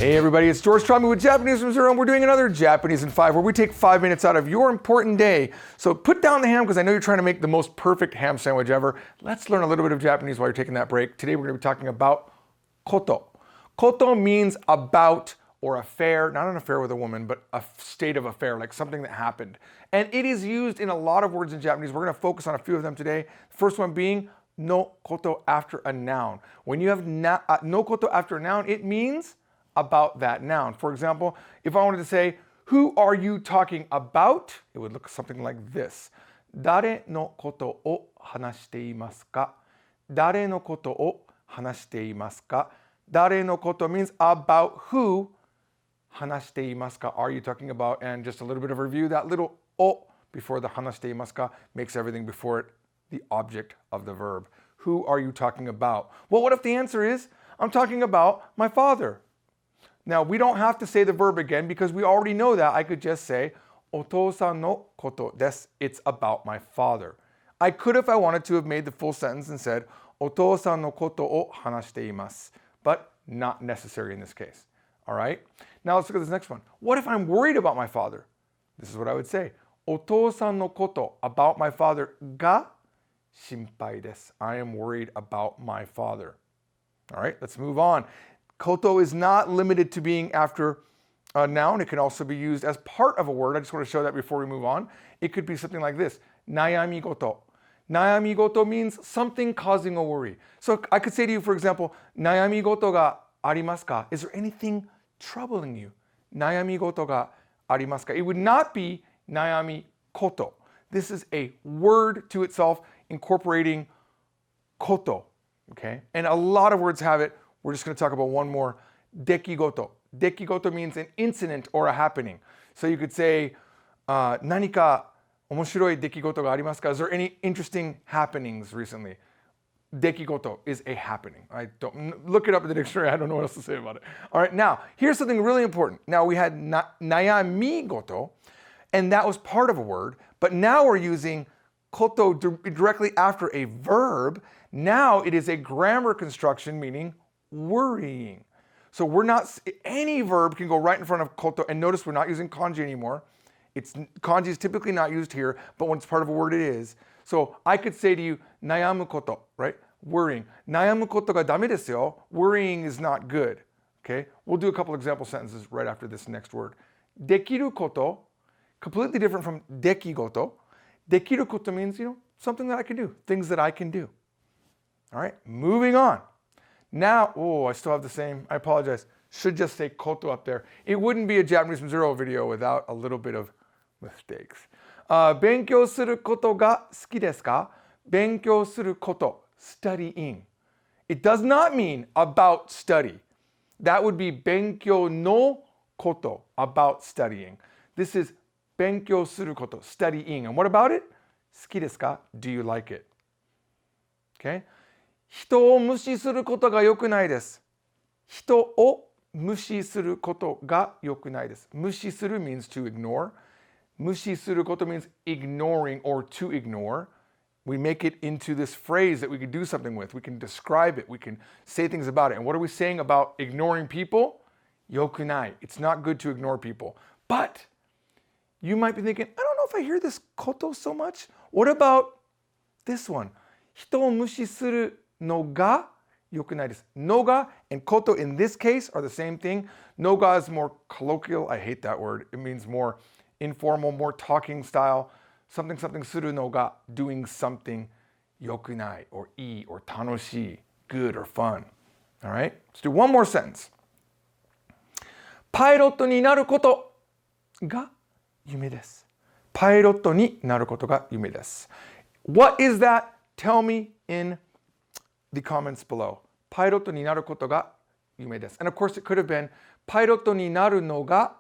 Hey everybody, it's George Trami with Japanese from Zero, and we're doing another Japanese in 5 where we take 5 minutes out of your important day. So put down the ham because I know you're trying to make the most perfect ham sandwich ever. Let's learn a little bit of Japanese while you're taking that break. Today we're going to be talking about KOTO. KOTO means about or affair, not an affair with a woman, but a state of affair, like something that happened. And it is used in a lot of words in Japanese. We're going to focus on a few of them today. The first one being no koto after a noun. When you have no koto after a noun, it means about that noun. For example, if I wanted to say, who are you talking about? It would look something like this. Dare no koto o hanashite imasu ka? Dare no koto o hanashite imasu ka? Dare no koto means about who. Hanashite imasu ka, are you talking about? And just a little bit of review, that little o before the hanashite imasu ka makes everything before it the object of the verb. Who are you talking about? Well, what if the answer is, I'm talking about my father? Now, we don't have to say the verb again because we already know that. I could just say, Otou-san no koto desu. It's about my father. I could, if I wanted to, have made the full sentence and said, Otou-san no koto o hanashite imasu. But not necessary in this case. All right? Now let's look at this next one. What if I'm worried about my father? This is what I would say. Otou-san no koto, about my father, ga shinpai desu. I am worried about my father. All right, let's move on. Koto is not limited to being after a noun. It can also be used as part of a word. I just want to show that before we move on. It could be something like this. Nayami goto. Nayami goto means something causing a worry. So I could say to you, for example, Nayami goto ga arimasu ka? Is there anything troubling you? Nayami goto ga arimasu ka? It would not be Nayami koto. This is a word to itself incorporating koto. Okay? And a lot of words have it. We're just going to talk about one more. Dekigoto. Dekigoto means an incident or a happening. So you could say, Nanika omoshiroi dekigoto ga arimasu ka? Is there any interesting happenings recently? Dekigoto is a happening. I don't look it up in the dictionary. I don't know what else to say about it. All right, now here's something really important. Now we had nayami goto, and that was part of a word, but now we're using koto directly after a verb. Now it is a grammar construction meaning worrying. So we're not, any verb can go right in front of koto, and notice we're not using kanji anymore. Kanji is typically not used here, but when it's part of a word it is. So I could say to you, nayamu koto, right? Worrying. Nayamu koto ga dame desu yo. Worrying is not good. Okay? We'll do a couple example sentences right after this next word. Dekiru koto, completely different from dekigoto. Dekiru koto means, something that I can do, things that I can do. All right, moving on. Now, I still have the same, I apologize. Should just say koto up there. It wouldn't be a Japanese from Zero video without a little bit of mistakes. 勉強することが好きですか? 勉強すること, studying. It does not mean about study. That would be 勉強のこと, about studying. This is 勉強すること, studying. And what about it? 好きですか? Do you like it? Okay? 人を無視することが良くないです。人を無視することが良くないです。無視する means to ignore. 無視すること means ignoring or to ignore. We make it into this phrase that we can do something with. We can describe it. We can say things about it. And what are we saying about ignoring people? 良くない. It's not good to ignore people. But you might be thinking, I don't know if I hear this koto so much. What about this one? 人を無視するのが良くないです。のが and koto in this case are the same thing. No ga is more colloquial. I hate that word. It means more informal, more talking style. Something suru no ga, doing something 良くない or ii or tanoshii, good or fun. All right? Let's do one more sentence. パイロットになることが夢です。パイロットになることが夢です。What is that? Tell me in the comments below. パイロットになることが夢です。And of course it could have been パイロットになるのが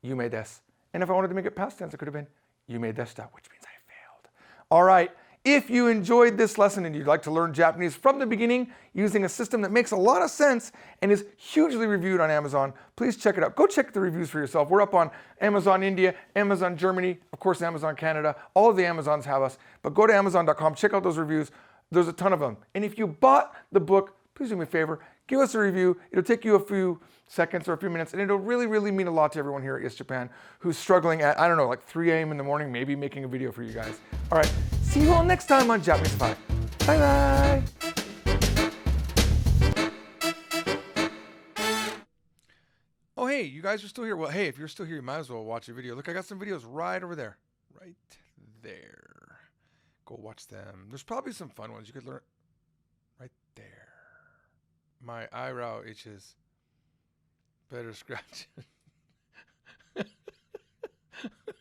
夢です。And if I wanted to make it past tense, it could have been 夢でした, which means I failed. All right. If you enjoyed this lesson and you'd like to learn Japanese from the beginning using a system that makes a lot of sense and is hugely reviewed on Amazon, please check it out. Go check the reviews for yourself. We're up on Amazon India, Amazon Germany, of course Amazon Canada. All of the Amazons have us. But go to Amazon.com, check out those reviews. There's a ton of them. And if you bought the book, please do me a favor, give us a review. It'll take you a few seconds or a few minutes, and it'll really, really mean a lot to everyone here at Yes Japan who's struggling at, I don't know, like 3 a.m. in the morning, maybe making a video for you guys. All right, see you all next time on Japanese 5. Bye-bye. Oh, hey, you guys are still here. Well, hey, if you're still here, you might as well watch a video. Look, I got some videos right over there. Right there. Go watch them. There's probably some fun ones you could learn. Right there. My eyebrow itches. Better scratch it.